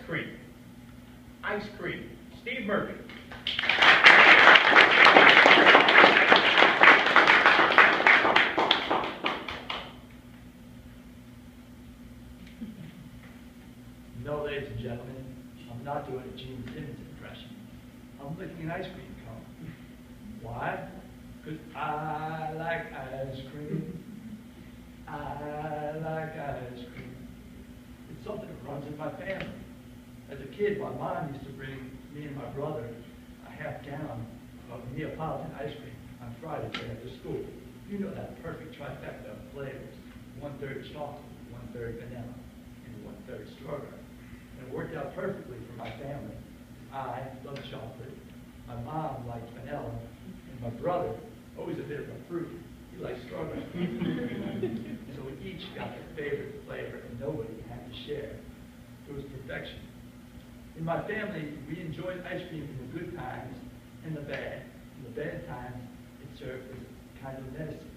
cream. Ice cream. Steve Murphy. No, ladies and gentlemen, I'm not doing a Gene Simmons impression. I'm licking an ice cream cone. Why? Because I like ice cream. I like ice cream. It's something that runs in my family. As a kid, my mom used to bring me and my brother a half gallon of Neapolitan ice cream on Fridays after school. You know that perfect trifecta of flavors. 1/3 chocolate, 1/3 vanilla, and 1/3 strawberry. And it worked out perfectly for my family. I love chocolate, my mom liked vanilla, and my brother, always a bit of a fruit, he liked strawberry. So we each got their favorite flavor, and nobody had to share. It was perfection. In my family, we enjoyed ice cream in the good times and the bad. In the bad times, it served as kind of medicine.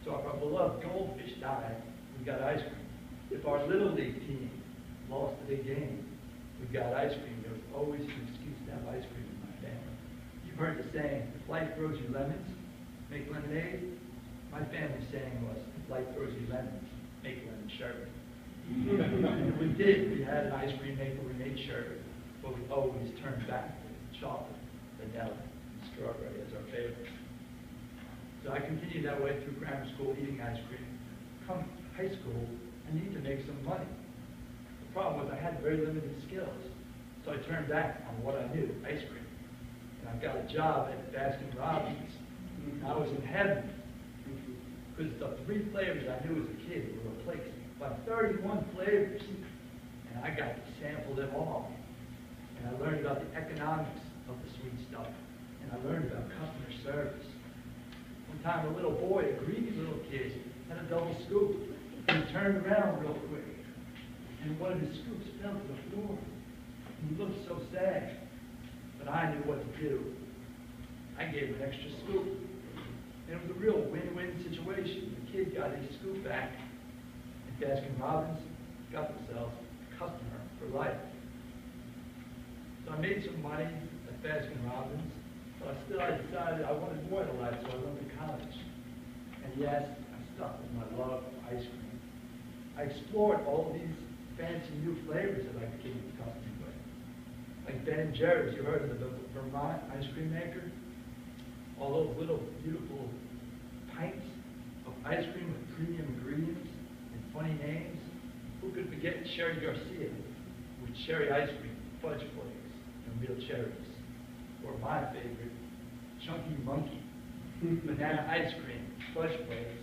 So if our beloved goldfish died, we got ice cream. If our Little League team lost a big game, we got ice cream. There was always an excuse to have ice cream in my family. You've heard the saying, if life throws you lemons, make lemonade. My family's saying was, if life throws you lemons, make lemon sherbet. And we did. We had an ice cream maker, we made sherbet, but we always turned back to chocolate, vanilla, and strawberry as our favorites. So I continued that way through grammar school, eating ice cream. Come high school, I need to make some money. The problem was I had very limited skills, so I turned back on what I knew, ice cream. And I got a job at Baskin Robbins. I was in heaven, because the 3 flavors I knew as a kid were replaced by 31 flavors, and I got to sample them all. And I learned about the economics of the sweet stuff, and I learned about customer service. One time, a little boy, a greedy little kid, had a double scoop, and he turned around real quick, and one of his scoops fell to the floor. And he looked so sad, but I knew what to do. I gave him an extra scoop. And it was a real win-win situation. The kid got his scoop back, and Baskin Robbins got themselves a customer for life. So I made some money at Baskin Robbins, but I decided I wanted more in life, so I went to college. And yes, I stuck with my love of ice cream. I explored all these fancy new flavors that I became accustomed with. Like Ben & Jerry's, you heard of the Vermont ice cream maker? All those little beautiful pints of ice cream with premium ingredients and funny names. Who could forget Cherry Garcia with cherry ice cream, fudge flakes, and real cherries? Or my favorite, Chunky Monkey, banana ice cream, fudge flakes,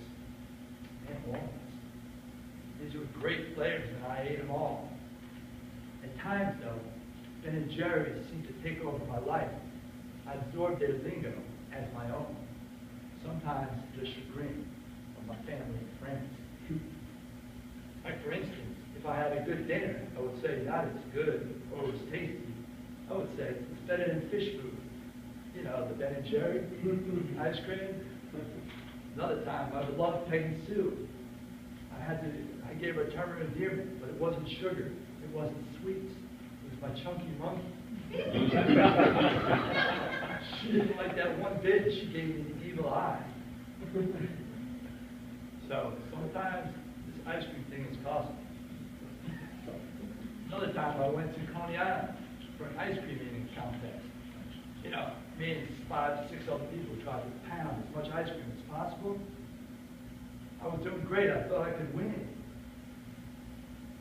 and walnuts. These were great flavors, and I ate them all. At times, though, Ben & Jerry's seemed to take over my life. I absorbed their lingo as my own, sometimes to the chagrin of my family and friends. Like, for instance, if I had a good dinner, I would say not as good or as tasty. I would say it's better than fish food. You know, the Ben & Jerry ice cream. Another time, I would love Peggy Sue. I gave her a term of endearment, but it wasn't sugar, it wasn't sweets. It was my Chunky Monkey. She didn't like that one bit. She gave me the evil eye. So sometimes this ice cream thing is costly. Another time I went to Coney Island for an ice cream eating contest. You know, me and 5 to 6 other people tried to pound as much ice cream as possible. I was doing great. I thought I could win.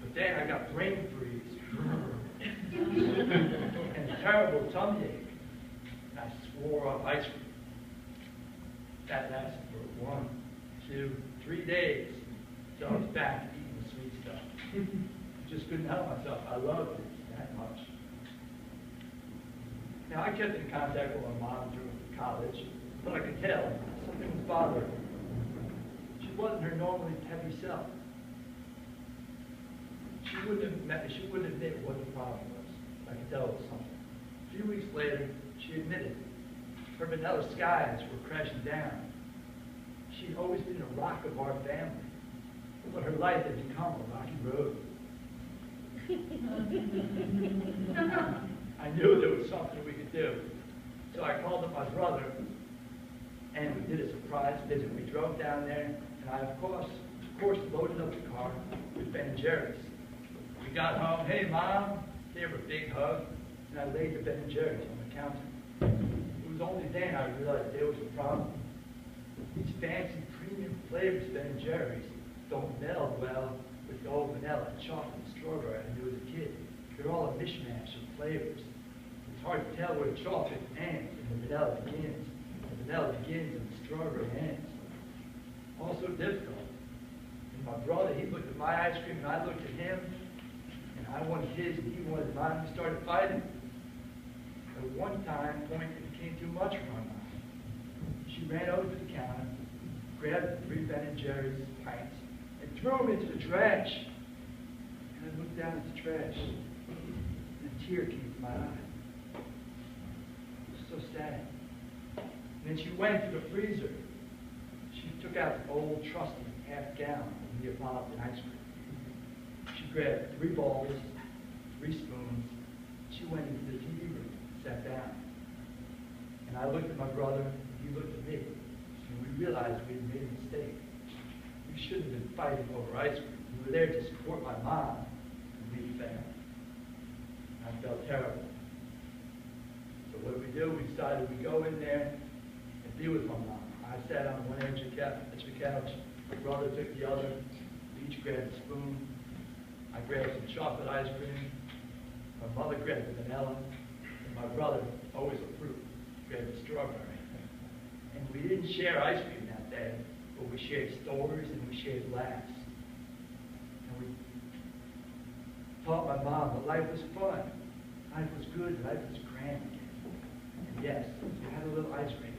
But then I got brain freeze and a terrible tummy ache. And I swore up ice cream. That lasted for 1, 2, 3 days. So I was back to eating the sweet stuff. I just couldn't help myself. I loved it that much. Now, I kept in contact with my mom through college, but I could tell something was bothering her. She wasn't her normally peppy self. She wouldn't admit what the problem was. I could tell it was something. A few weeks later, she admitted her vanilla skies were crashing down. She'd always been a rock of our family, but her life had become a rocky road. with my brother, and we did a surprise visit. We drove down there, and I, of course, loaded up the car with Ben & Jerry's. We got home, hey, Mom, gave her a big hug, and I laid the Ben & Jerry's on the counter. It was only then I realized there was a problem. These fancy premium flavors Ben & Jerry's don't meld well with the old vanilla, chocolate, and strawberry I knew as a kid. They're all a mishmash of flavors. It's hard to tell where the chocolate ends and the vanilla begins. The vanilla begins and the strawberry ends. Also difficult. And my brother, he looked at my ice cream and I looked at him, and I wanted his and he wanted mine. We started fighting. At one point, it became too much for my mom. She ran over to the counter, grabbed 3 Ben & Jerry's pints, and threw them into the trash. And I looked down at the trash, and a tear came to my eye. It was so sad. And then she went to the freezer. She took out the old, trusty half-gallon of Neapolitan ice cream. She grabbed 3 bowls, 3 spoons. She went into the TV room, sat down. And I looked at my brother, and he looked at me. And we realized we had made a mistake. We shouldn't have been fighting over ice cream. We were there to support my mom and lead the family. I felt terrible. So what did we do? We decided we'd go in there and be with my mom. I sat on one edge of the couch. My brother took the other. We each grabbed a spoon. I grabbed some chocolate ice cream. My mother grabbed the vanilla. And my brother, always a fruit, grabbed the strawberry. And we didn't share ice cream that day, but we shared stories and we shared laughs. And we taught my mom that life was fun, life was good, life was grand. And yes, we had a little ice cream